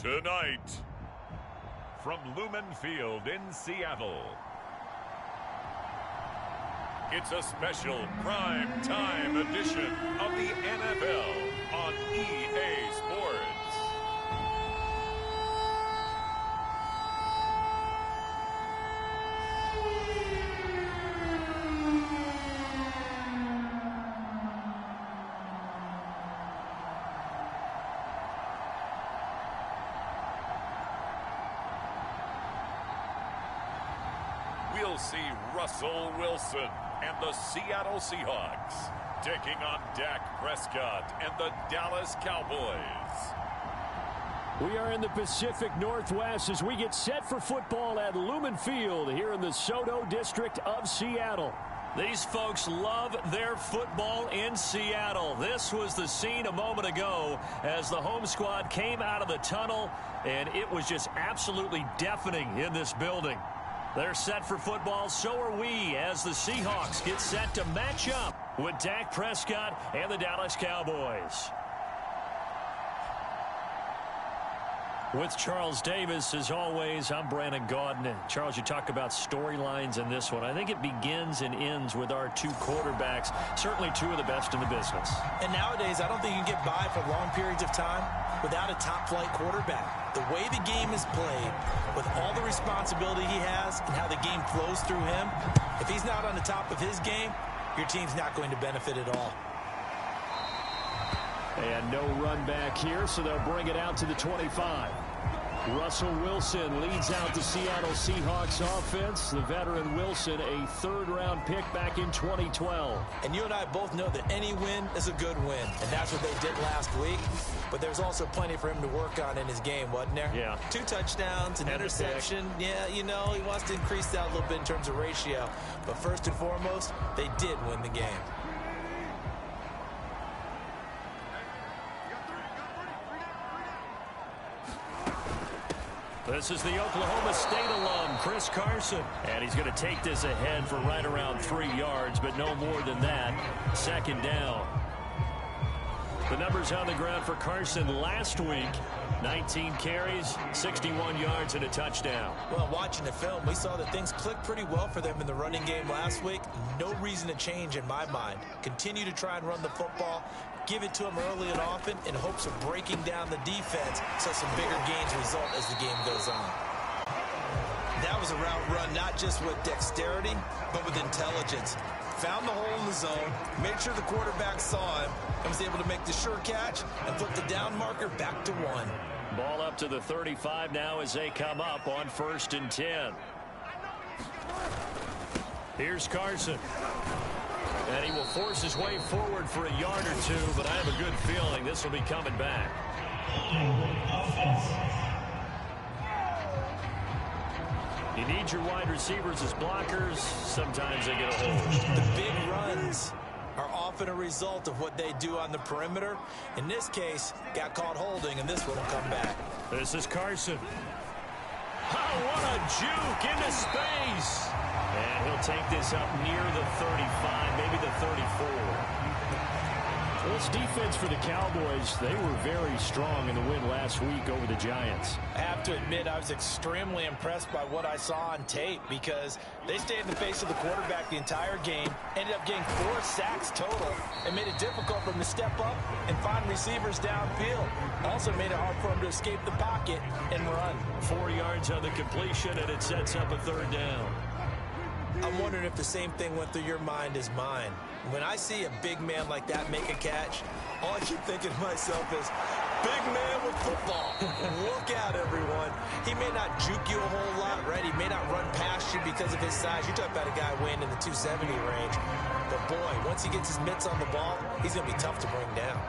Tonight, from Lumen Field in Seattle, it's a special prime time edition of the NFL on EA Sports. We'll see Russell Wilson and the Seattle Seahawks taking on Dak Prescott and the Dallas Cowboys. We are in the Pacific Northwest as we get set for football at Lumen Field here in the SoDo district of Seattle. These folks love their football in Seattle. This was the scene a moment ago as the home squad came out of the tunnel, and it was just absolutely deafening in this building. They're set for football, so are we, as the Seahawks get set to match up with Dak Prescott and the Dallas Cowboys. With Charles Davis, as always, I'm Brandon Gaudin. Charles, you talk about storylines in this one. I think it begins and ends with our two quarterbacks, certainly two of the best in the business. And nowadays, I don't think you can get by for long periods of time without a top-flight quarterback. The way the game is played, with all the responsibility he has and how the game flows through him, if he's not on the top of his game, your team's not going to benefit at all. And no run back here, so they'll bring it out to the 25. Russell Wilson leads out the Seattle Seahawks offense. The veteran Wilson, a third-round pick back in 2012. And you and I both know that any win is a good win, and that's what they did last week. But there's also plenty for him to work on in his game, wasn't there? Yeah. 2 touchdowns, an interception. Yeah, you know, he wants to increase that a little bit in terms of ratio. But first and foremost, they did win the game. This is the Oklahoma State alum, Chris Carson. And he's going to take this ahead for right around 3 yards, but no more than that. Second down. The numbers on the ground for Carson last week. 19 carries, 61 yards, and a touchdown. Well, watching the film, we saw that things clicked pretty well for them in the running game last week. No reason to change in my mind. Continue to try and run the football. Give it to them early and often in hopes of breaking down the defense so some bigger gains result as the game goes on. That was a route run not just with dexterity, but with intelligence. Found the hole in the zone, made sure the quarterback saw him, and was able to make the sure catch and flip the down marker back to 1. Ball up to the 35 now as they come up on 1st and 10. Here's Carson. And he will force his way forward for a yard or two, but I have a good feeling this will be coming back. You need your wide receivers as blockers. Sometimes they get a hold. The big runs are often a result of what they do on the perimeter. In this case, got caught holding, and this one will come back. This is Carson. Oh, what a juke into space. And he'll take this up near the 35, maybe the 34. Well, this defense for the Cowboys, they were very strong in the win last week over the Giants. I have to admit, I was extremely impressed by what I saw on tape because they stayed in the face of the quarterback the entire game, ended up getting 4 sacks total, and made it difficult for him to step up and find receivers downfield. Also made it hard for him to escape the pocket and run. 4 yards on the completion, and it sets up a 3rd down. I'm wondering if the same thing went through your mind as mine. When I see a big man like that make a catch, all I keep thinking to myself is, big man with football. Look out, everyone. He may not juke you a whole lot, right? He may not run past you because of his size. You're talking about a guy weighing in the 270 range. But, boy, once he gets his mitts on the ball, he's going to be tough to bring down.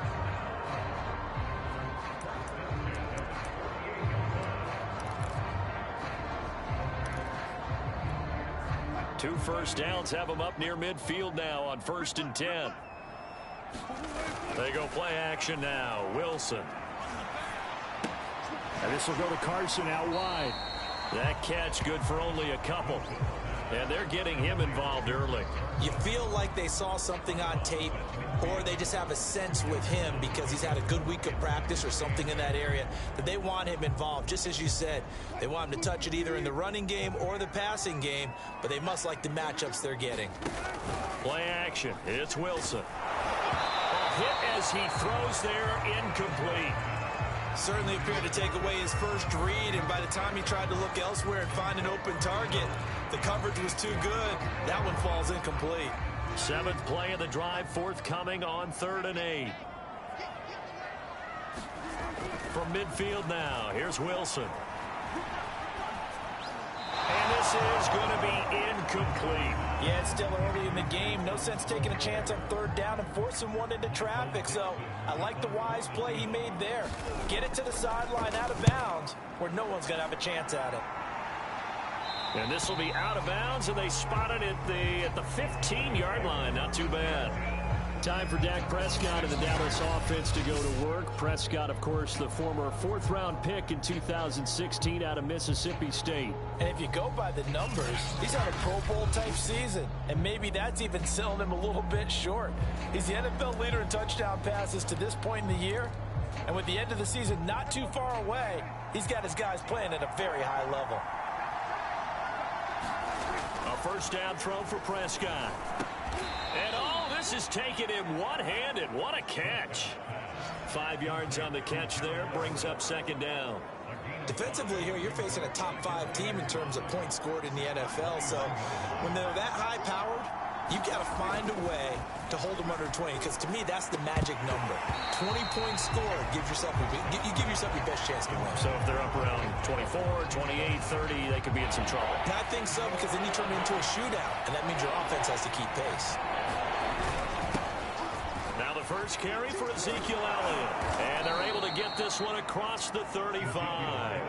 2 first downs have them up near midfield now on 1st and 10. They go play action now. Wilson. And this will go to Carson out wide. That catch good for only a couple. And they're getting him involved early. You feel like they saw something on tape, or they just have a sense with him because he's had a good week of practice or something in that area that they want him involved. Just as you said, they want him to touch it either in the running game or the passing game, but they must like the matchups they're getting. Play action. It's Wilson. A hit as he throws there, incomplete. Certainly appeared to take away his first read, and by the time he tried to look elsewhere and find an open target, the coverage was too good. That one falls incomplete. 7th play of the drive forthcoming on 3rd and 8. From midfield now, here's Wilson. And this is going to be incomplete. Yeah, it's still early in the game. No sense taking a chance on 3rd down and forcing one into traffic. So I like the wise play he made there. Get it to the sideline out of bounds where no one's going to have a chance at it. And this will be out of bounds, and they spot it at the 15-yard line. Not too bad. Time for Dak Prescott and the Dallas offense to go to work. Prescott, of course, the former 4th-round pick in 2016 out of Mississippi State. And if you go by the numbers, he's had a Pro Bowl-type season, and maybe that's even selling him a little bit short. He's the NFL leader in touchdown passes to this point in the year, and with the end of the season not too far away, he's got his guys playing at a very high level. A 1st down throw for Prescott. And this is taken in one-handed. What a catch. 5 yards on the catch there. Brings up 2nd down. Defensively here, you're facing a top 5 team in terms of points scored in the NFL. So when they're that high-powered, you've got to find a way to hold them under 20, because to me, that's the magic number. 20 points scored, you give yourself your best chance to win. So if they're up around 24, 28, 30, they could be in some trouble. And I think so, because then you turn it into a shootout, and that means your offense has to keep pace. Now the first carry for Ezekiel Elliott. And they're able to get this one across the 35.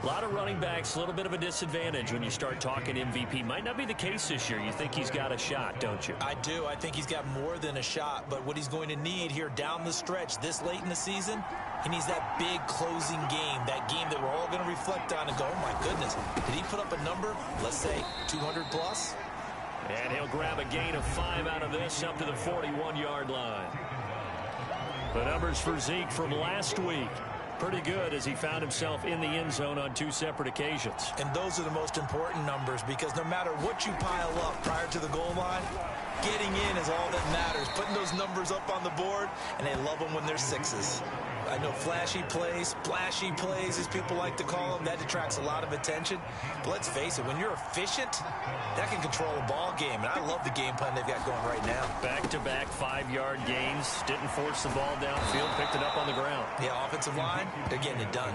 A lot of running backs, a little bit of a disadvantage when you start talking MVP. Might not be the case this year. You think he's got a shot, don't you? I do. I think he's got more than a shot. But what he's going to need here down the stretch this late in the season, he needs that big closing game, that game that we're all going to reflect on and go, oh, my goodness, did he put up a number, let's say, 200-plus? And he'll grab a gain of 5 out of this up to the 41-yard line. The numbers for Zeke from last week. Pretty good as he found himself in the end zone on 2 separate occasions. And those are the most important numbers, because no matter what you pile up prior to the goal line, getting in is all that matters. Putting those numbers up on the board, and they love them when they're 6s. I know flashy plays, splashy plays, as people like to call them, that attracts a lot of attention. But let's face it, when you're efficient, that can control a ball game. And I love the game plan they've got going right now. Back-to-back 5-yard gains. Didn't force the ball downfield. Picked it up on the ground. Yeah, offensive line, they're getting it done.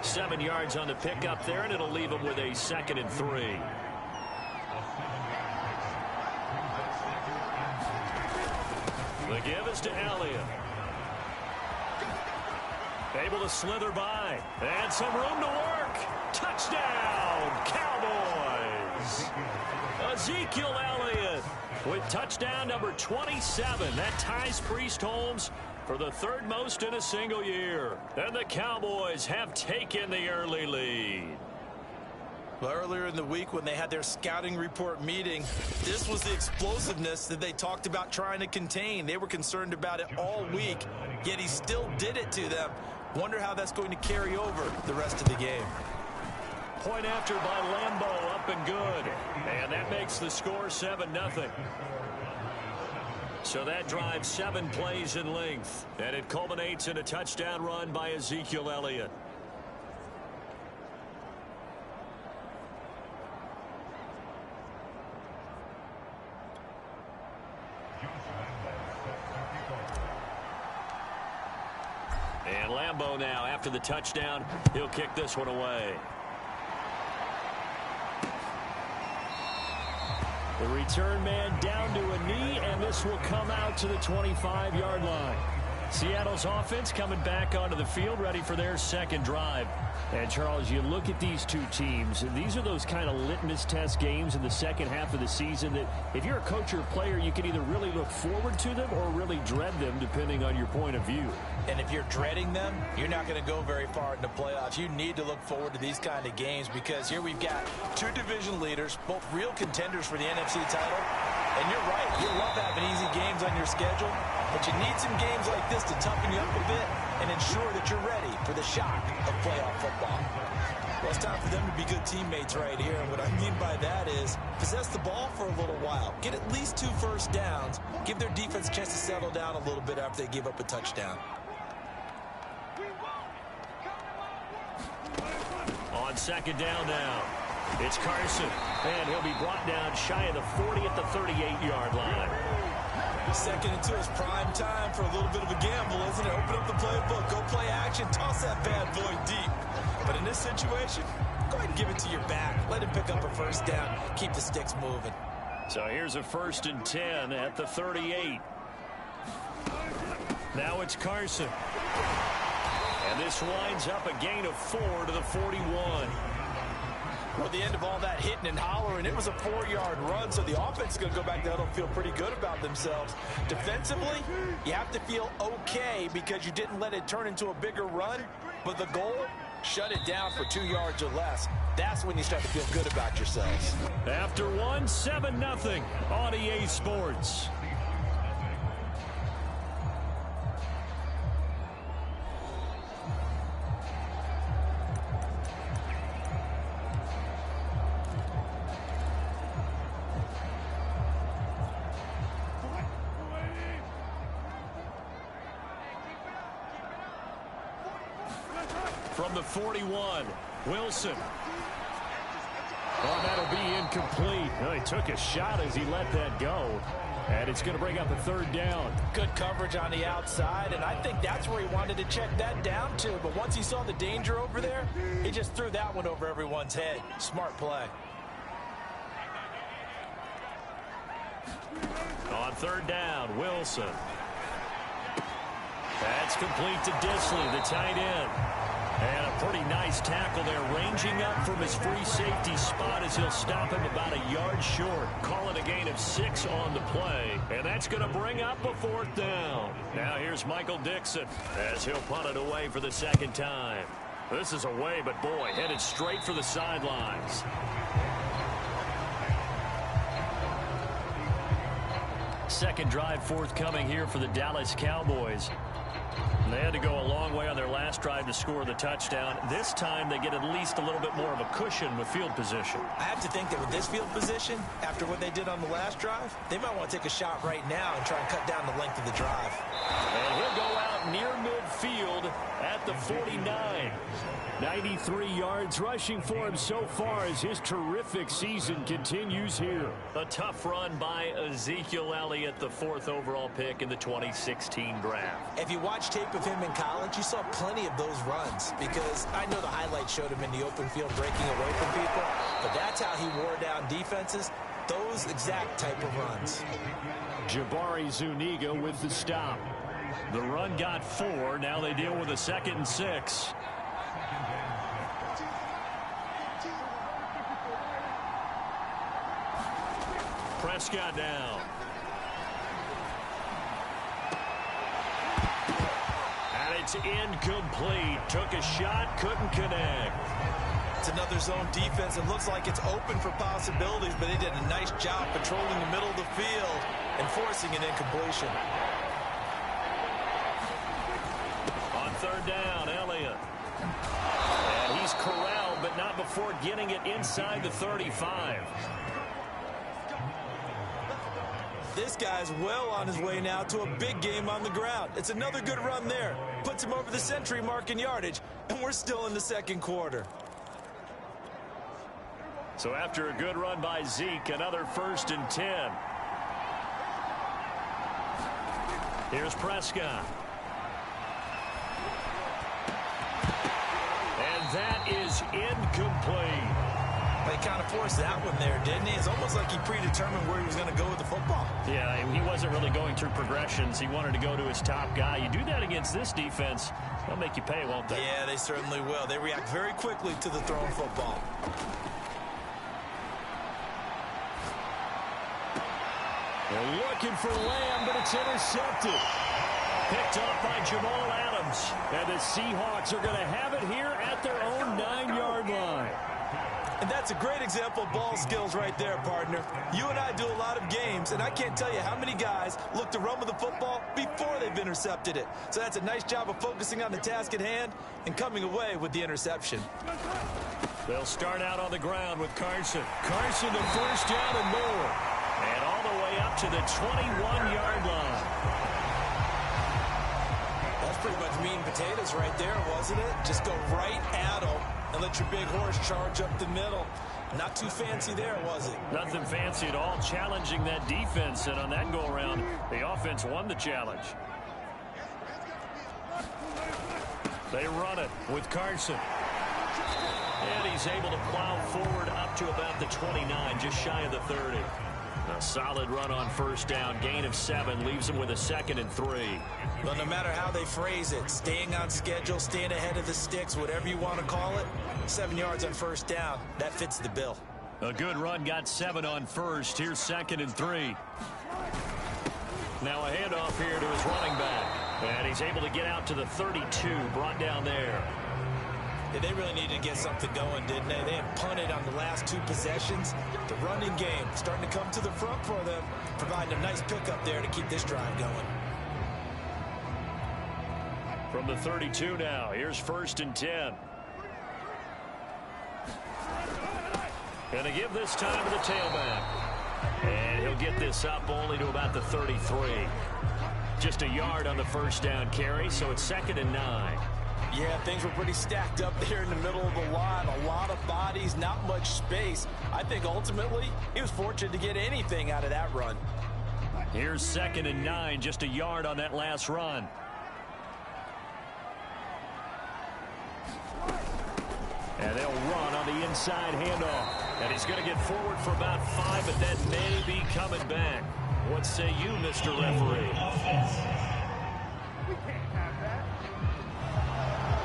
7 yards on the pickup there, and it'll leave them with a 2nd and 3. The give is to Elliott. Able to slither by. And some room to work. Touchdown, Cowboys. Ezekiel Elliott with touchdown number 27. That ties Priest Holmes for the 3rd most in a single year. And the Cowboys have taken the early lead. Well, earlier in the week when they had their scouting report meeting, this was the explosiveness that they talked about trying to contain. They were concerned about it all week, yet he still did it to them. Wonder how that's going to carry over the rest of the game. Point after by Lambeau, up and good. And that makes the score 7-0. So that drives 7 plays in length. And it culminates in a touchdown run by Ezekiel Elliott. And Lambeau now, after the touchdown, he'll kick this one away. The return man down to a knee, and this will come out to the 25-yard line. Seattle's offense coming back onto the field, ready for their second drive. And, Charles, you look at these two teams, and these are those kind of litmus test games in the second half of the season that if you're a coach or a player, you can either really look forward to them or really dread them, depending on your point of view. And if you're dreading them, you're not going to go very far in the playoffs. You need to look forward to these kind of games because here we've got two division leaders, both real contenders for the NFC title. And you're right, you love having easy games on your schedule, but you need some games like this to toughen you up a bit and ensure that you're ready for the shock of playoff football. Well, it's time for them to be good teammates right here, and what I mean by that is possess the ball for a little while, get at least 2 first downs, give their defense a chance to settle down a little bit after they give up a touchdown. On second down now, it's Carson, and he'll be brought down shy of the 40 at the 38-yard line. 2nd and 2 is prime time for a little bit of a gamble, isn't it? Open up the playbook, go play action, toss that bad boy deep. But in this situation, go ahead and give it to your back. Let him pick up a first down, keep the sticks moving. So here's a 1st and 10 at the 38. Now it's Carson. And this winds up a gain of 4 to the 41. Well, at the end of all that hitting and hollering, it was a 4-yard run, so the offense is going to go back to huddle and feel pretty good about themselves. Defensively, you have to feel okay because you didn't let it turn into a bigger run, but the goal, shut it down for 2 yards or less. That's when you start to feel good about yourselves. After one, 7-0 on EA Sports. From the 41, Wilson. Oh, that'll be incomplete. Oh, he took a shot as he let that go. And it's going to bring up a 3rd down. Good coverage on the outside, and I think that's where he wanted to check that down to. But once he saw the danger over there, he just threw that one over everyone's head. Smart play. On 3rd down, Wilson. That's complete to Disley, the tight end. And a pretty nice tackle there, ranging up from his free safety spot as he'll stop him about a yard short. Call it a gain of 6 on the play, and that's going to bring up a 4th down. Now here's Michael Dixon as he'll punt it away for the 2nd time. This is away, but boy, headed straight for the sidelines. Second drive forthcoming here for the Dallas Cowboys. They had to go a long way on their last drive to score the touchdown. This time they get at least a little bit more of a cushion with field position. I have to think that with this field position, after what they did on the last drive, they might want to take a shot right now and try and cut down the length of the drive. And he'll go out near midfield at the 49. 93 yards rushing for him so far as his terrific season continues here. A tough run by Ezekiel Elliott, the 4th overall pick in the 2016 draft. If you watch tape of him in college, you saw plenty of those runs because I know the highlights showed him in the open field breaking away from people, but that's how he wore down defenses, those exact type of runs. Jabari Zuniga with the stop. The run got 4. Now they deal with a 2nd and 6. Prescott down. And it's incomplete. Took a shot, couldn't connect. It's another zone defense. It looks like it's open for possibilities, but they did a nice job patrolling the middle of the field and forcing an incompletion. On 3rd down, Elliott. And he's corralled, but not before getting it inside the 35. This guy's well on his way now to a big game on the ground. It's another good run there. Puts him over the century mark in yardage, and we're still in the 2nd quarter. So after a good run by Zeke, another 1st and 10. Here's Prescott. And that is incomplete. They kind of forced that one there, didn't he? It's almost like he predetermined where he was going to go with the football. Yeah, he wasn't really going through progressions. He wanted to go to his top guy. You do that against this defense, they'll make you pay, won't they? Yeah, they certainly will. They react very quickly to the thrown football. They're looking for Lamb, but it's intercepted. Picked off by Jamal Adams. And the Seahawks are going to have it here at their own 9-yard line. And that's a great example of ball skills right there, partner. You and I do a lot of games, and I can't tell you how many guys look to run with the football before they've intercepted it. So that's a nice job of focusing on the task at hand and coming away with the interception. They'll start out on the ground with Carson. Carson, the first down and more. And all the way up to the 21-yard line. That's pretty much meat and potatoes right there, wasn't it? Just go right at them and let your big horse charge up the middle. Not too fancy there, was it? Nothing fancy at all, challenging that defense. And on that go-around, the offense won the challenge. They run it with Carson. And he's able to plow forward up to about the 29, just shy of the 30. A solid run on first down. Gain of 7 leaves him with a 2nd and 3. Well, no matter how they phrase it, staying on schedule, staying ahead of the sticks, whatever you want to call it, 7 yards on first down, that fits the bill. A good run, got 7 on first. Here's 2nd and 3. Now a handoff here to his running back. And he's able to get out to the 32, brought down there. Yeah, they really needed to get something going, didn't they? They had punted on the last 2 possessions. The running game starting to come to the front for them, providing a nice pickup there to keep this drive going. From the 32 now, here's 1st and 10. Gonna give this time to the tailback. And he'll get this up only to about the 33. Just a yard on the first down carry, so it's 2nd and 9. Yeah, things were pretty stacked up there in the middle of the line. A lot of bodies, not much space. I think ultimately he was fortunate to get anything out of that run. Here's 2nd and 9, just a yard on that last run. And they'll run on the inside handoff. And he's going to get forward for about 5, but that may be coming back. What say you, Mr. Referee?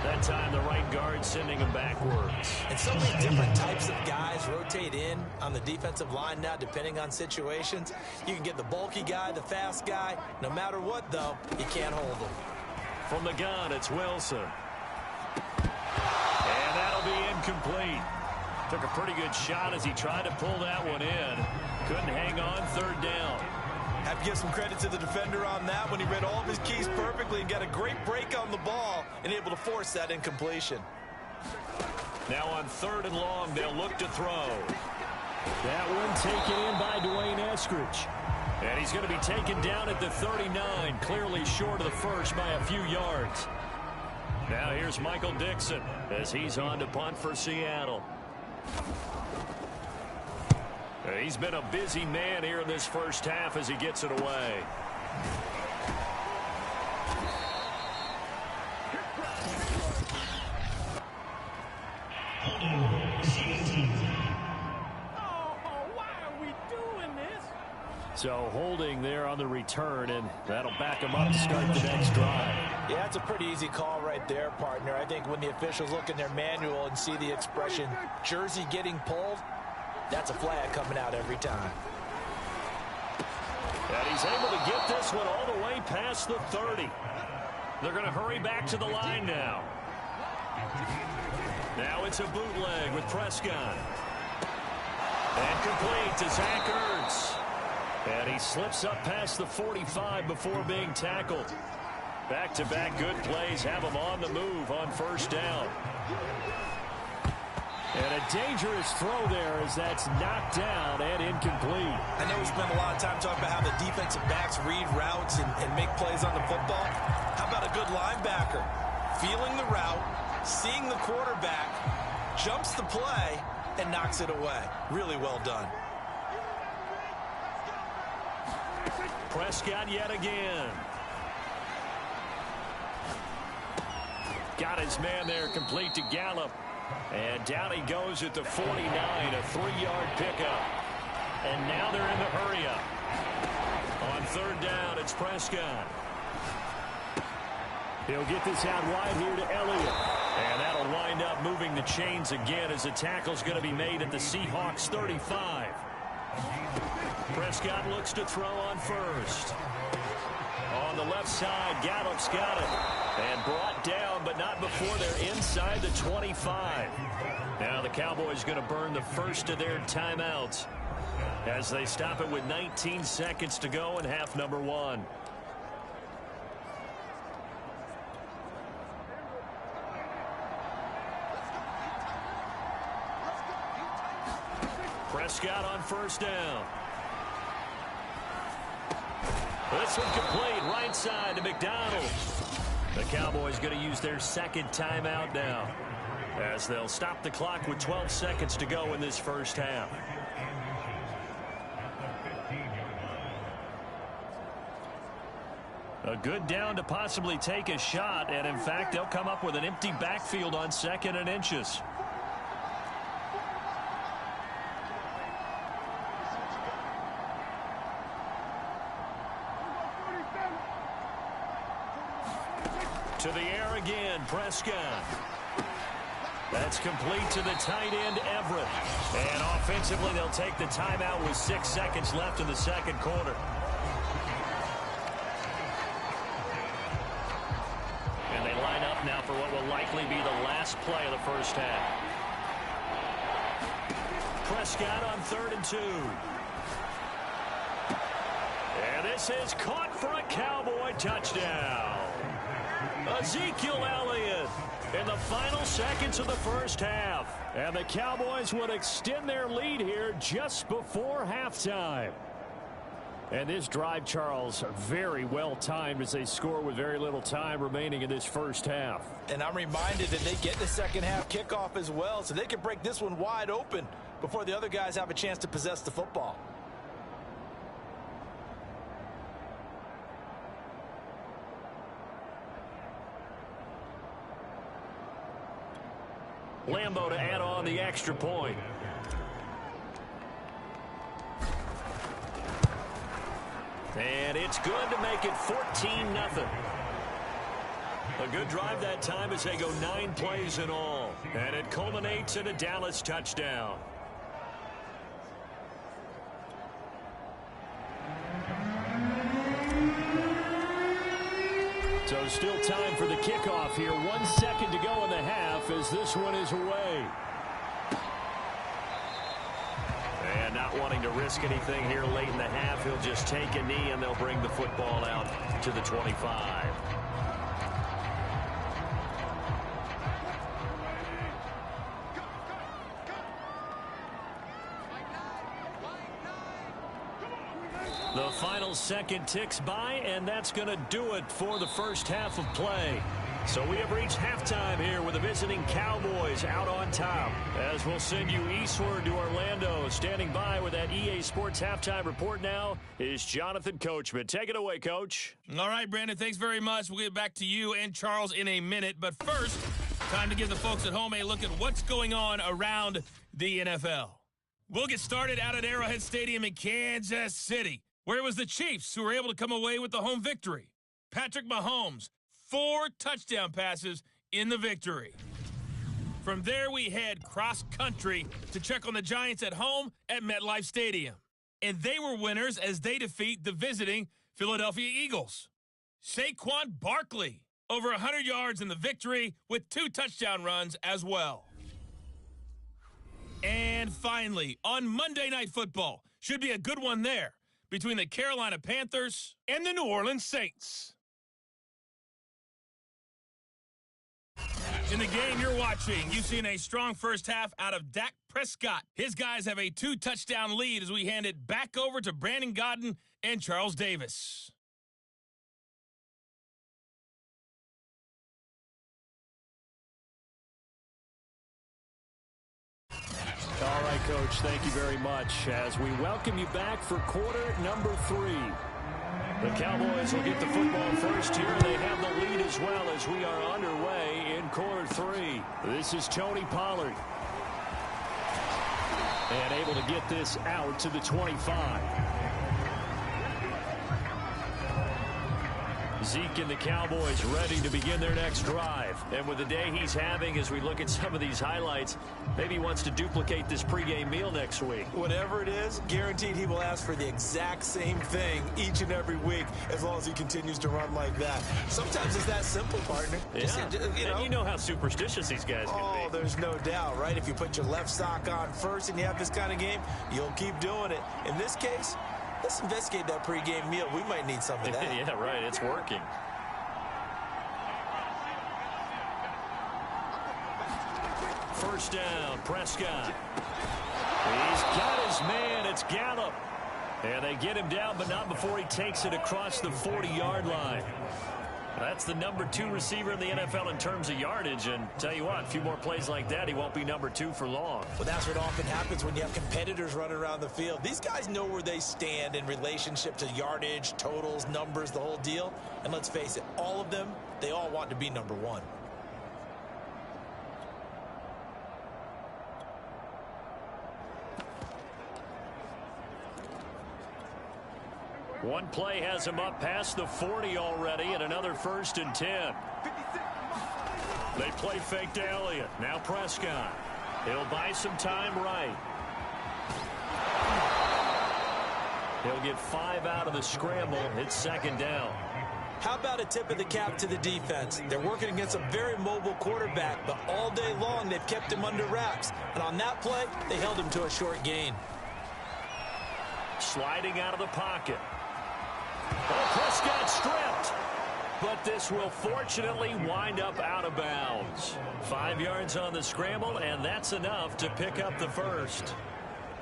That time the right guard sending him backwards. And so many different types of guys rotate in on the defensive line now, depending on situations. You can get the bulky guy, the fast guy. No matter what, though, you can't hold him. From the gun, it's Wilson. And that'll be incomplete. Took a pretty good shot as he tried to pull that one in. Couldn't hang on, 3rd down. Have to give some credit to the defender on that when he read all of his keys perfectly and got a great break on the ball and able to force that incompletion. Now on 3rd and long, they'll look to throw. That one taken in by Dwayne Eskridge. And he's going to be taken down at the 39, clearly short of the first by a few yards. Now here's Michael Dixon as he's on to punt for Seattle. He's been a busy man here in this first half as he gets it away. So holding there on the return, and that'll back him up to start the next drive. Yeah, that's a pretty easy call right there, partner. I think when the officials look in their manual and see the expression jersey getting pulled, that's a flag coming out every time. And he's able to get this one all the way past the 30. They're going to hurry back to the line now. Now it's a bootleg with Prescott. And complete to Zach Ertz. And he slips up past the 45 before being tackled. Back-to-back good plays have him on the move on first down. And a dangerous throw there as that's knocked down and incomplete. I know we spent a lot of time talking about how the defensive backs read routes and make plays on the football. How about a good linebacker? Feeling the route, seeing the quarterback, jumps the play, and knocks it away. Really well done. Prescott yet again. Got his man there, complete to Gallup. And down he goes at the 49, a 3-yard pickup. And now they're in the hurry up. On third down, it's Prescott. He'll get this out wide here to Elliott. And that'll wind up moving the chains again as the tackle's going to be made at the Seahawks 35. Prescott looks to throw on first. On the left side, Gallup's got it. And brought down, but not before they're inside the 25. Now the Cowboys going to burn the first of their timeouts as they stop it with 19 seconds to go in half number 1. Prescott on first down. This one complete, right side to McDonald. The Cowboys going to use their second timeout now as they'll stop the clock with 12 seconds to go in this first half. A good down to possibly take a shot, and in fact, they'll come up with an empty backfield on 2nd and inches. To the air again, Prescott. That's complete to the tight end, Everett. And offensively, they'll take the timeout with 6 seconds left in the second quarter. And they line up now for what will likely be the last play of the first half. Prescott on 3rd and 2. And this is caught for a Cowboy touchdown. Ezekiel Elliott in the final seconds of the first half. And the Cowboys would extend their lead here just before halftime. And this drive, Charles, very well timed as they score with very little time remaining in this first half. And I'm reminded that they get the second half kickoff as well, so they can break this one wide open before the other guys have a chance to possess the football. Lambo to add on the extra point. And it's good to make it 14-0. A good drive that time as they go 9 plays in all. And it culminates in a Dallas touchdown. So still time for the kickoff here. 1 second to go in the half as this one is away. And not wanting to risk anything here late in the half, he'll just take a knee and they'll bring the football out to the 25. The final second ticks by, and that's going to do it for the first half of play. So we have reached halftime here with the visiting Cowboys out on top. As we'll send you eastward to Orlando. Standing by with that EA Sports halftime report now is Jonathan Coachman. Take it away, Coach. All right, Brandon, thanks very much. We'll get back to you and Charles in a minute. But first, time to give the folks at home a look at what's going on around the NFL. We'll get started out at Arrowhead Stadium in Kansas City, where it was the Chiefs who were able to come away with the home victory. Patrick Mahomes, 4 touchdown passes in the victory. From there, we head cross-country to check on the Giants at home at MetLife Stadium. And they were winners as they defeat the visiting Philadelphia Eagles. Saquon Barkley, over 100 yards in the victory with 2 touchdown runs as well. And finally, on Monday Night Football, should be a good one there, between the Carolina Panthers and the New Orleans Saints. In the game you're watching, you've seen a strong first half out of Dak Prescott. His guys have a 2-touchdown lead as we hand it back over to Brandon Gaudin and Charles Davis. All right, Coach, thank you very much as we welcome you back for quarter number 3. The Cowboys will get the football first here, and they have the lead as well as we are underway in quarter 3. This is Tony Pollard. And able to get this out to the 25. Zeke and the Cowboys ready to begin their next drive. And with the day he's having, as we look at some of these highlights, maybe he wants to duplicate this pregame meal next week. Whatever it is, guaranteed he will ask for the exact same thing each and every week as long as he continues to run like that. Sometimes it's that simple, partner. Yeah. And you know how superstitious these guys can be. Oh, there's no doubt, right? If you put your left sock on first and you have this kind of game, you'll keep doing it. In this case, let's investigate that pregame meal. We might need some of that. Yeah, right. It's working. First down, Prescott. He's got his man. It's Gallup. And they get him down, but not before he takes it across the 40-yard line. That's the number 2 receiver in the NFL in terms of yardage. And tell you what, a few more plays like that, he won't be number 2 for long. Well, that's what often happens when you have competitors running around the field. These guys know where they stand in relationship to yardage, totals, numbers, the whole deal. And let's face it, all of them, they all want to be number 1. One play has him up past the 40 already, and another 1st and 10. They play fake to Elliott. Now Prescott. He'll buy some time right. He'll get 5 out of the scramble. It's 2nd down. How about a tip of the cap to the defense? They're working against a very mobile quarterback, but all day long they've kept him under wraps. And on that play, they held him to a short gain. Sliding out of the pocket. Oh, Prescott stripped. But this will fortunately wind up out of bounds. 5 yards on the scramble, and that's enough to pick up the first.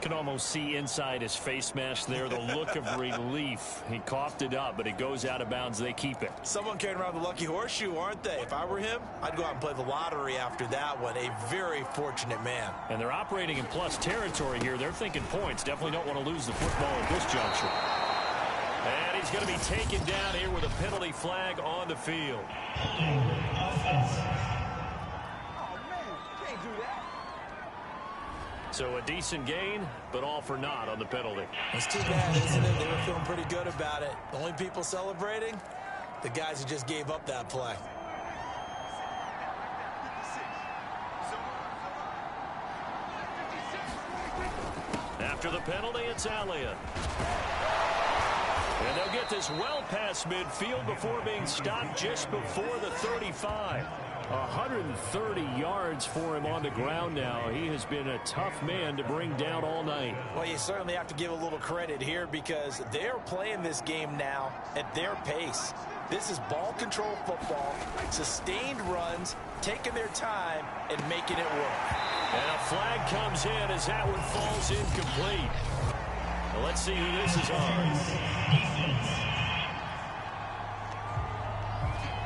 Can almost see inside his face mask there the look of relief. He coughed it up, but it goes out of bounds. They keep it. Someone carrying around the lucky horseshoe, aren't they? If I were him, I'd go out and play the lottery after that one. A very fortunate man. And they're operating in plus territory here. They're thinking points. Definitely don't want to lose the football at this juncture. And he's going to be taken down here with a penalty flag on the field. So a decent gain, but all for naught on the penalty. It's too bad, isn't it? They were feeling pretty good about it. The only people celebrating, the guys who just gave up that play. After the penalty, it's Elliott. And they'll get this well past midfield before being stopped just before the 35. 130 yards for him on the ground now. He has been a tough man to bring down all night. Well, you certainly have to give a little credit here because they're playing this game now at their pace. This is ball control football, sustained runs, taking their time, and making it work. And a flag comes in as that one falls incomplete. Well, let's see who this is on.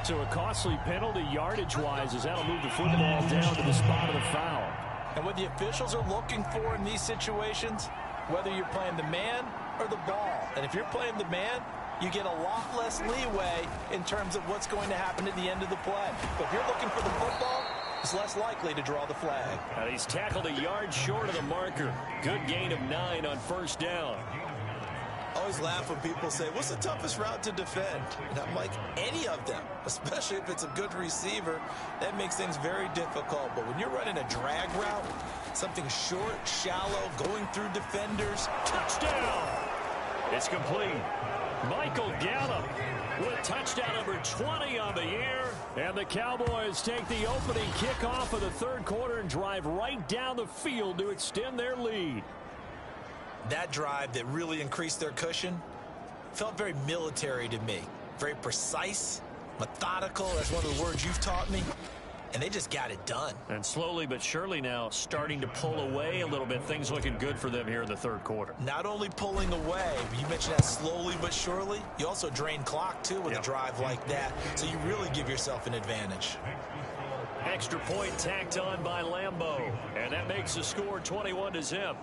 So a costly penalty yardage-wise as that'll move the football down to the spot of the foul. And what the officials are looking for in these situations, whether you're playing the man or the ball. And if you're playing the man, you get a lot less leeway in terms of what's going to happen at the end of the play. But if you're looking for the football, it's less likely to draw the flag. And he's tackled a yard short of the marker. Good gain of 9 on 1st down. I always laugh when people say, what's the toughest route to defend? And I'm like, any of them, especially if it's a good receiver. That makes things very difficult. But when you're running a drag route, something short, shallow, going through defenders. Touchdown! It's complete. Michael Gallup with touchdown number 20 on the year. And the Cowboys take the opening kickoff of the 3rd quarter and drive right down the field to extend their lead. That drive that really increased their cushion felt very military to me. Very precise, methodical. That's one of the words you've taught me. And they just got it done. And slowly but surely now starting to pull away a little bit. Things looking good for them here in the 3rd quarter. Not only pulling away, but you mentioned that slowly but surely. You also drain clock, too, with a drive like that. So you really give yourself an advantage. Extra point tacked on by Lambeau. And that makes the score 21-0.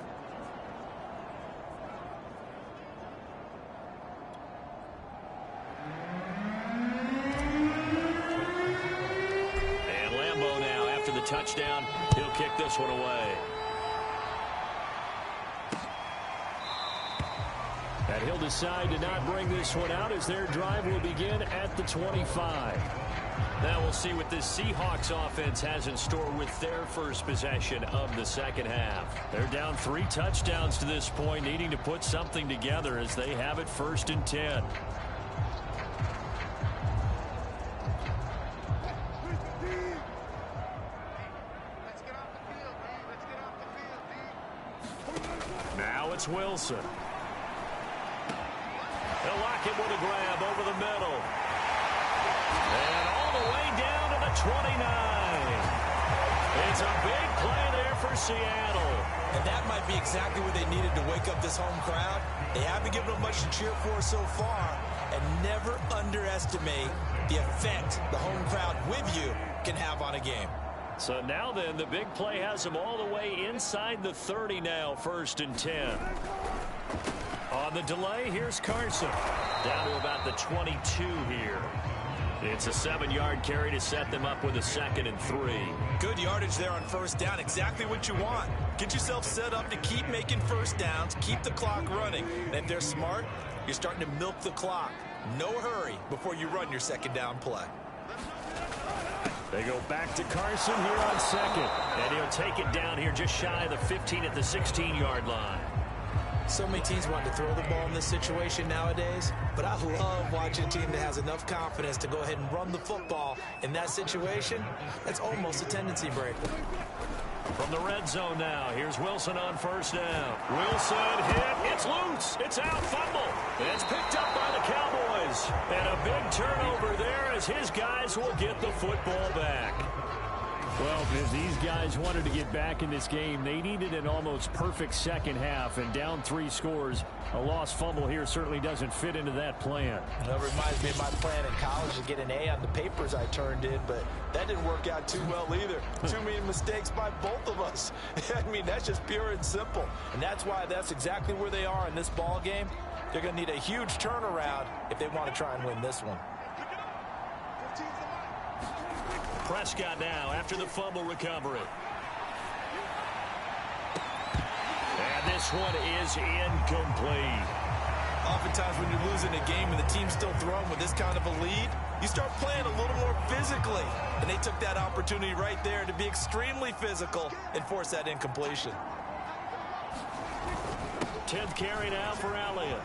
Touchdown. He'll kick this one away. And he'll decide to not bring this one out as their drive will begin at the 25. Now we'll see what this Seahawks offense has in store with their first possession of the second half. They're down 3 touchdowns to this point, needing to put something together as they have it 1st and 10. Now it's Wilson. They'll lock him with a grab over the middle. And all the way down to the 29. It's a big play there for Seattle. And that might be exactly what they needed to wake up this home crowd. They haven't given them much to cheer for so far. And never underestimate the effect the home crowd with you can have on a game. So now then, the big play has them all the way inside the 30 now, 1st and 10. On the delay, here's Carson. Down to about the 22 here. It's a 7-yard carry to set them up with a 2nd and 3. Good yardage there on 1st down. Exactly what you want. Get yourself set up to keep making 1st downs, keep the clock running. And if they're smart, you're starting to milk the clock. No hurry before you run your 2nd down play. They go back to Carson here on 2nd. And he'll take it down here just shy of the 15 at the 16-yard line. So many teams want to throw the ball in this situation nowadays, but I love watching a team that has enough confidence to go ahead and run the football in that situation. That's almost a tendency breaker. From the red zone now, here's Wilson on 1st down. Wilson hit. It's loose. It's out. Fumble. It's picked up by the Cowboys. And a big turnover there as his guys will get the football back. Well, if these guys wanted to get back in this game, they needed an almost perfect second half, and down 3 scores. A lost fumble here certainly doesn't fit into that plan. That reminds me of my plan in college to get an A on the papers I turned in, but that didn't work out too well either. Too many mistakes by both of us. I mean, that's just pure and simple. And that's why that's exactly where they are in this ball game. They're going to need a huge turnaround if they want to try and win this one. Prescott now after the fumble recovery. And this one is incomplete. Oftentimes when you're losing a game and the team's still throwing with this kind of a lead, you start playing a little more physically. And they took that opportunity right there to be extremely physical and force that incompletion. 10th carry now for Elliott.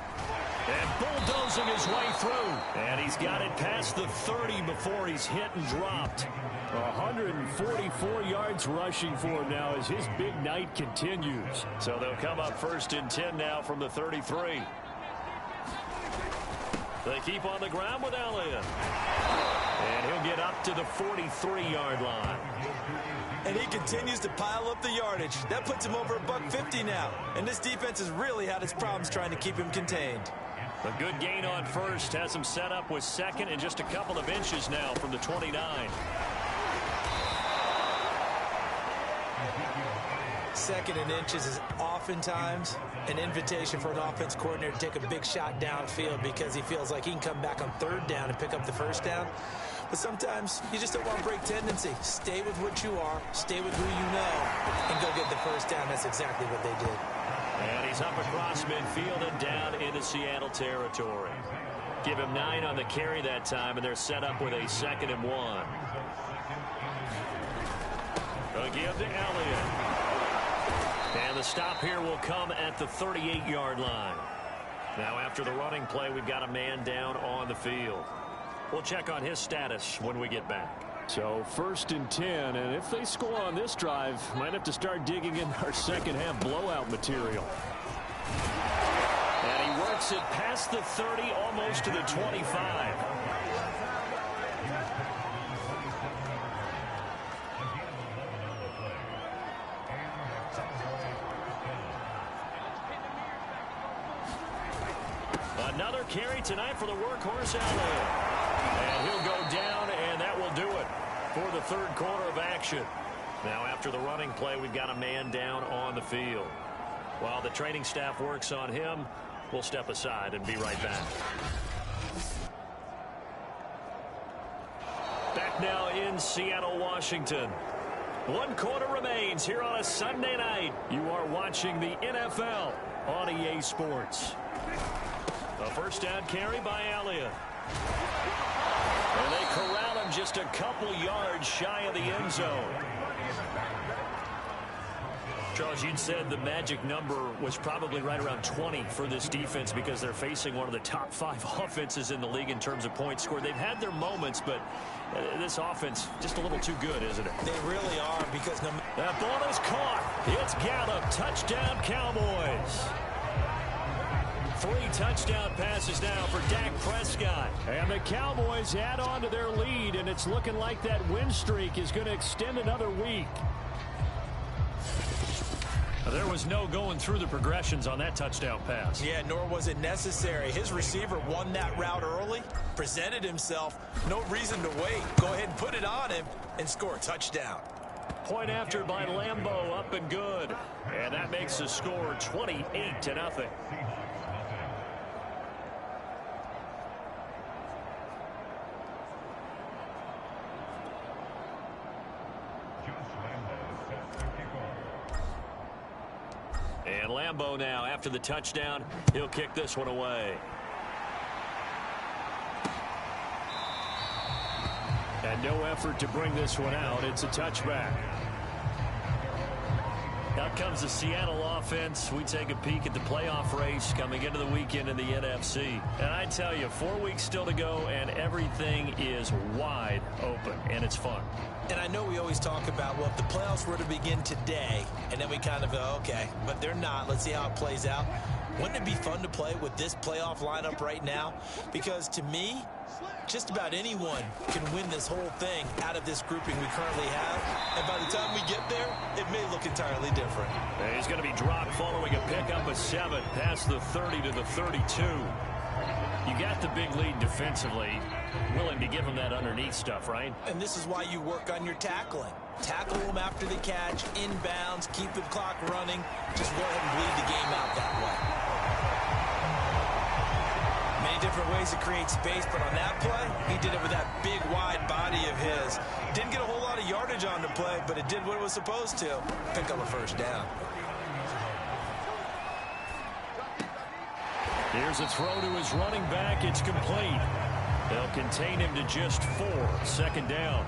And bulldozing his way through. And he's got it past the 30 before he's hit and dropped. 144 yards rushing for him now as his big night continues. So they'll come up 1st and 10 now from the 33. They keep on the ground with Elliott. And he'll get up to the 43-yard line. And he continues to pile up the yardage. That puts him over $150 now. And this defense has really had its problems trying to keep him contained. A good gain on 1st has him set up with 2nd and just a couple of inches now from the 29. 2nd and inches is oftentimes an invitation for an offense coordinator to take a big shot downfield because he feels like he can come back on 3rd down and pick up the 1st down. But sometimes you just don't want to break tendency. Stay with what you are, stay with who you know, and go get the 1st down. That's exactly what they did. And he's up across midfield and down into Seattle territory. Give him 9 on the carry that time, and they're set up with a 2nd and 1. A give to Elliott. And the stop here will come at the 38-yard line. Now after the running play, we've got a man down on the field. We'll check on his status when we get back. So 1st and 10, and if they score on this drive, might have to start digging in our second half blowout material. And he works it past the 30, almost to the 25. Another carry tonight for the workhorse Elliott. And he'll go down, and that will do it for the 3rd quarter of action. Now after the running play, we've got a man down on the field. While the training staff works on him, we'll step aside and be right back. Back now in Seattle, Washington. 1 quarter remains here on a Sunday night. You are watching the NFL on EA Sports. first down carry by Elliott. And they corral him just a couple yards shy of the end zone. Charles, you'd said the magic number was probably right around 20 for this defense because they're facing one of the top 5 offenses in the league in terms of points scored. They've had their moments, but this offense just a little too good, isn't it? They really are because that ball is caught. It's Gallup. Touchdown, Cowboys. 3 touchdown passes now for Dak Prescott. And the Cowboys add on to their lead, and it's looking like that win streak is going to extend another week. There was no going through the progressions on that touchdown pass. Yeah, nor was it necessary. His receiver won that route early, presented himself. No reason to wait. Go ahead and put it on him and score a touchdown. Point after by Lambeau, up and good. And that makes the score 28-0. And Lambeau now, after the touchdown, he'll kick this one away. And no effort to bring this one out. It's a touchback. Out comes the Seattle offense. We take a peek at the playoff race coming into the weekend in the NFC. And I tell you, 4 weeks still to go, and everything is wide open, and it's fun. And I know we always talk about, well, if the playoffs were to begin today, and then we kind of go, okay, but they're not. Let's see how it plays out. Wouldn't it be fun to play with this playoff lineup right now? Because to me, just about anyone can win this whole thing out of this grouping we currently have. And by the time we get there, it may look entirely different. And he's going to be dropped following a pickup of 7 past the 30 to the 32. You got the big lead defensively. Willing to give him that underneath stuff, right? And this is why you work on your tackling. Tackle them after the catch, inbounds, keep the clock running. Just go ahead and bleed the game out that way. Many different ways to create space, but on that play, he did it with that big, wide body of his. Didn't get a whole lot of yardage on the play, but it did what it was supposed to. Pick up a first down. Here's a throw to his running back. It's complete. They'll contain him to just 4. Second down.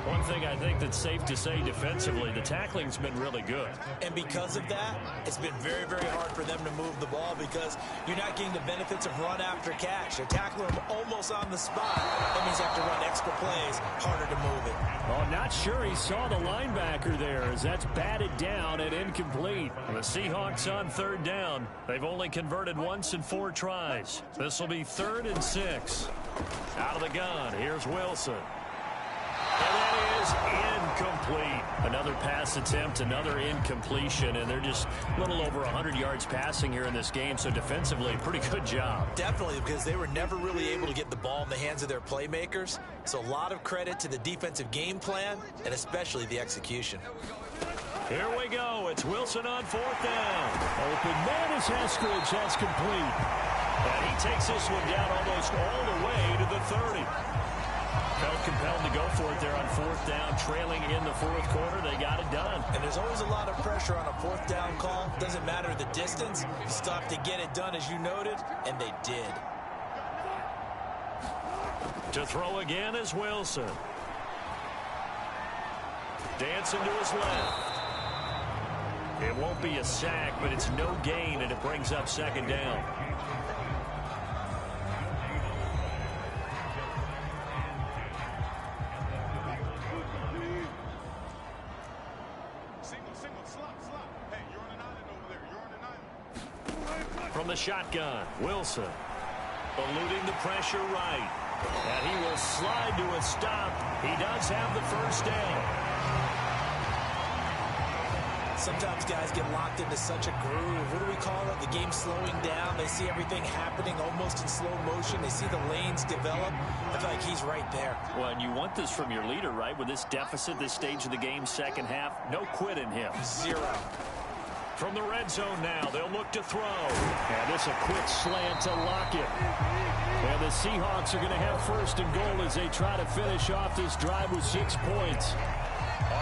One thing I think that's safe to say defensively, the tackling's been really good. And because of that, it's been very, very hard for them to move the ball because you're not getting the benefits of run after catch. They're tackling him almost on the spot. That means you have to run extra plays, harder to move it. Oh, not sure he saw the linebacker there as that's batted down and incomplete. And the Seahawks on 3rd down. They've only converted once in 4 tries. This will be 3rd and 6. Out of the gun, here's Wilson. And that is incomplete. Another pass attempt, another incompletion, and they're just a little over 100 yards passing here in this game, so defensively, pretty good job. Definitely, because they were never really able to get the ball in the hands of their playmakers, so a lot of credit to the defensive game plan, and especially the execution. Here we go. It's Wilson on 4th down. Open man is Eskridge. That's complete. And he takes this one down almost all the way to the 30. Felt compelled to go for it there on 4th down, trailing in the 4th quarter. They got it done. And there's always a lot of pressure on a 4th down call. Doesn't matter the distance. You stop to get it done, as you noted, and they did. To throw again is Wilson. Dancing to his left. It won't be a sack, but it's no gain, and it brings up 2nd down. From the shotgun, Wilson eluding the pressure right. And he will slide to a stop. He does have the first down. Sometimes guys get locked into such a groove. What do we call it? The game slowing down. They see everything happening almost in slow motion. They see the lanes develop. I feel like he's right there. Well, and you want this from your leader, right? With this deficit, this stage of the game, second half, no quit in him. 0. From the red zone now, they'll look to throw. And this a quick slant to Lockett. And the Seahawks are going to have 1st and goal as they try to finish off this drive with 6 points.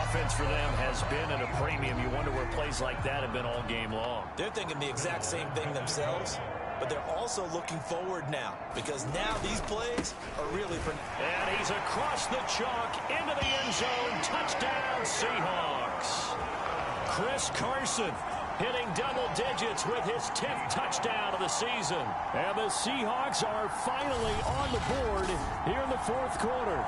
Offense for them has been at a premium. You wonder where plays like that have been all game long. They're thinking the exact same thing themselves. but they're also looking forward now because now these plays are really for... And he's across the chalk into the end zone. Touchdown, Seahawks. Chris Carson hitting double digits with his 10th touchdown of the season. And the Seahawks are finally on the board here in the fourth quarter.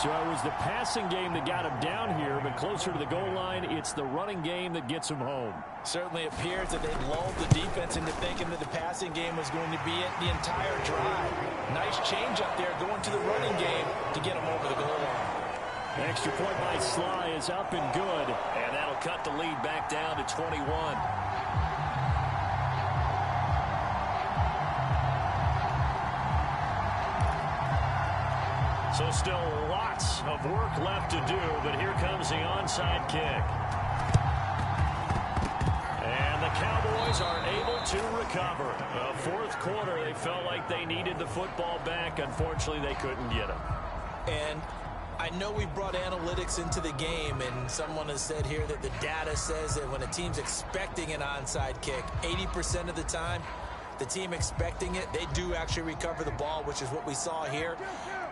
So it was the passing game that got him down here, but closer to the goal line, it's the running game that gets him home. Certainly appears that they lulled the defense into thinking that the passing game was going to be it the entire drive. Nice change up there going to the running game to get him over the goal line. Extra point by Sly is up and good, and that'll cut the lead back down to 21. So still lots of work left to do, but here comes the onside kick. And the Cowboys are able to recover. Fourth quarter, they felt like they needed the football back. Unfortunately, they couldn't get it. And I know we brought analytics into the game, and someone has said here that the data says that when a team's expecting an onside kick, 80% of the time, the team expecting it, they do actually recover the ball, which is what we saw here.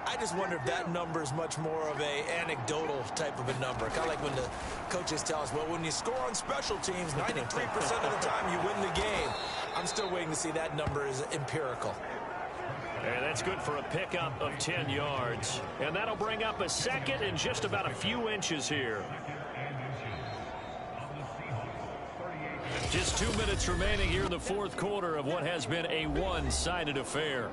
I just wonder if that number is much more of a anecdotal type of a number. Kind of like when the coaches tell us, well, when you score on special teams, 93% of the time you win the game. I'm still waiting to see that number is empirical. And that's good for a pickup of 10 yards. And that'll bring up a second and just about a few inches here. Just 2 minutes remaining here in the fourth quarter of what has been a one-sided affair.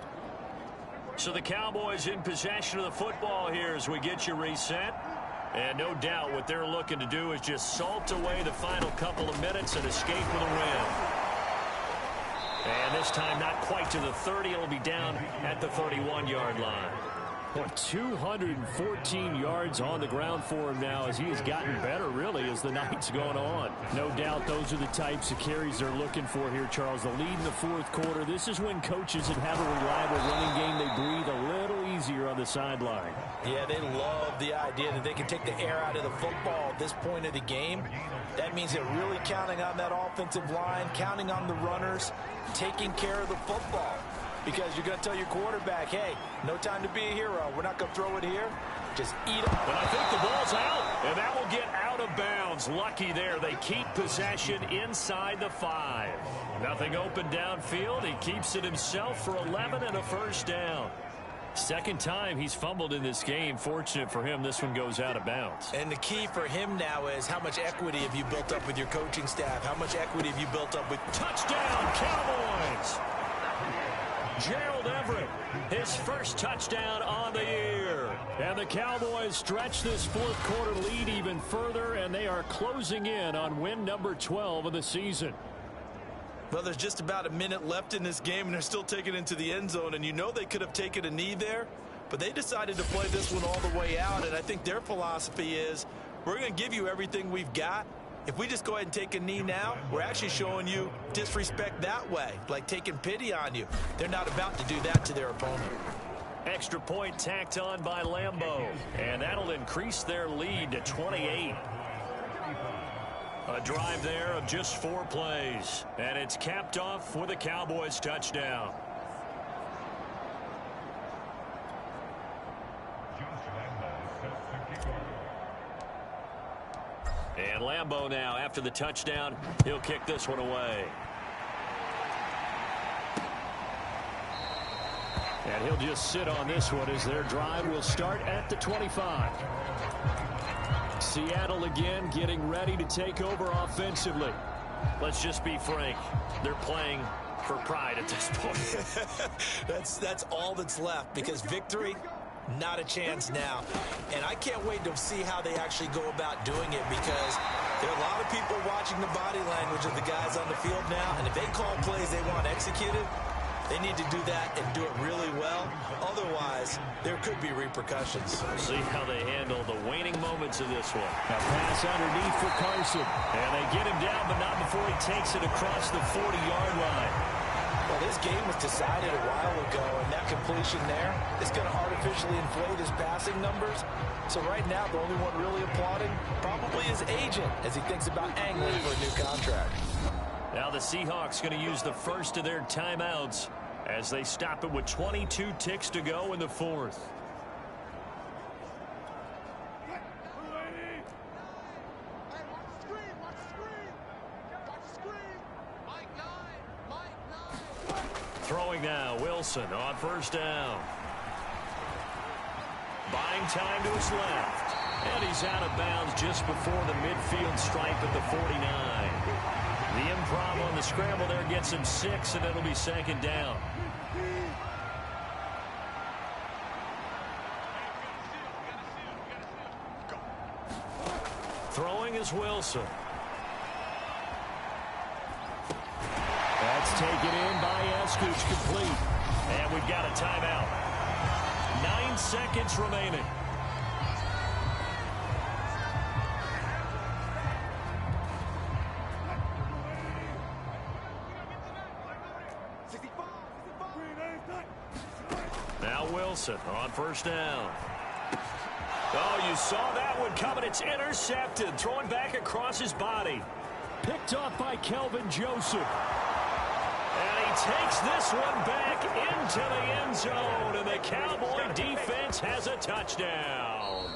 So the Cowboys in possession of the football here as we get you reset. And no doubt what they're looking to do is just salt away the final couple of minutes and escape with a win. And this time not quite to the 30. It'll be down at the 31-yard line. 214 yards on the ground for him now as he has gotten better, really, as the night's gone on. No doubt those are the types of carries they're looking for here, Charles. The lead in the fourth quarter. This is when coaches that have a reliable running game, they breathe a little easier on the sideline. Yeah, they love the idea that they can take the air out of the football at this point of the game. That means they're really counting on that offensive line, counting on the runners, taking care of the football. Because you're going to tell your quarterback, hey, no time to be a hero. We're not going to throw it here. Just eat it. But I think the ball's out, and that will get out of bounds. Lucky there. They keep possession inside the 5. Nothing open downfield. He keeps it himself for 11 and a first down. Second time he's fumbled in this game. Fortunate for him, this one goes out of bounds. And the key for him now is how much equity have you built up with your coaching staff? How much equity have you built up with... Touchdown, Cowboys! Gerald Everett, his first touchdown on the year. And the Cowboys stretch this fourth quarter lead even further, and they are closing in on win number 12 of the season. Well, there's just about a minute left in this game, and they're still taking it into the end zone. And you know they could have taken a knee there, but they decided to play this one all the way out. And I think their philosophy is, we're going to give you everything we've got. If we just go ahead and take a knee now, we're actually showing you disrespect that way, like taking pity on you. They're not about to do that to their opponent. Extra point tacked on by Lambeau, and that'll increase their lead to 28. A drive there of just 4 plays, and it's capped off with a Cowboys touchdown. And Lambeau now, after the touchdown, he'll kick this one away. And he'll just sit on this one as their drive will start at the 25. Seattle again getting ready to take over offensively. Let's just be frank. They're playing for pride at this point. That's all that's left, because victory, not a chance now. And I can't wait to see how they actually go about doing it, because there are a lot of people watching the body language of the guys on the field now, and if they call plays they want executed, they need to do that and do it really well. Otherwise, there could be repercussions. We'll see how they handle the waning moments of this one. A pass underneath for Carson. And they get him down, but not before he takes it across the 40-yard line. Well, this game was decided a while ago, and that completion there is going to artificially inflate his passing numbers. So right now, the only one really applauding probably his agent as he thinks about angling for a new contract. Now the Seahawks going to use the first of their timeouts as they stop it with 22 ticks to go in the fourth. Throwing now, Wilson on first down. Buying time to his left. And he's out of bounds just before the midfield stripe at the 49. The improv on the scramble there gets him 6, and it'll be second down. Throwing is Wilson. That's taken in by Eskridge, complete. And we've got a timeout. 9 seconds remaining. Now Wilson on first down. Oh, you saw that one coming. It's intercepted. Throwing back across his body. Picked off by Kelvin Joseph. And he takes this one back into the end zone. And the Cowboy defense has a touchdown.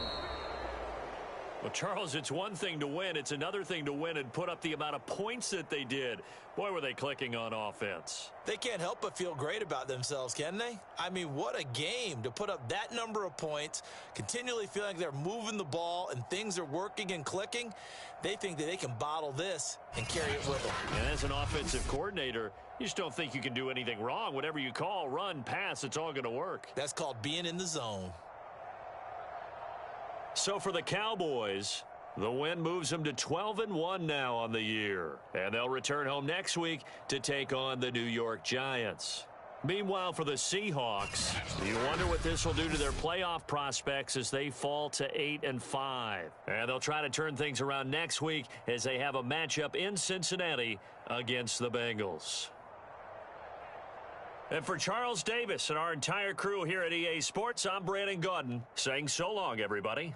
Well, Charles, it's one thing to win. It's another thing to win and put up the amount of points that they did. Boy, were they clicking on offense. They can't help but feel great about themselves, can they? I mean, what a game to put up that number of points, continually feeling like they're moving the ball and things are working and clicking. They think that they can bottle this and carry it with them. And as an offensive coordinator, you just don't think you can do anything wrong. Whatever you call, run, pass, it's all going to work. That's called being in the zone. So for the Cowboys, the win moves them to 12-1 now on the year. And they'll return home next week to take on the New York Giants. Meanwhile, for the Seahawks, you wonder what this will do to their playoff prospects as they fall to 8-5. And they'll try to turn things around next week as they have a matchup in Cincinnati against the Bengals. And for Charles Davis and our entire crew here at EA Sports, I'm Brandon Gaudin saying so long, everybody.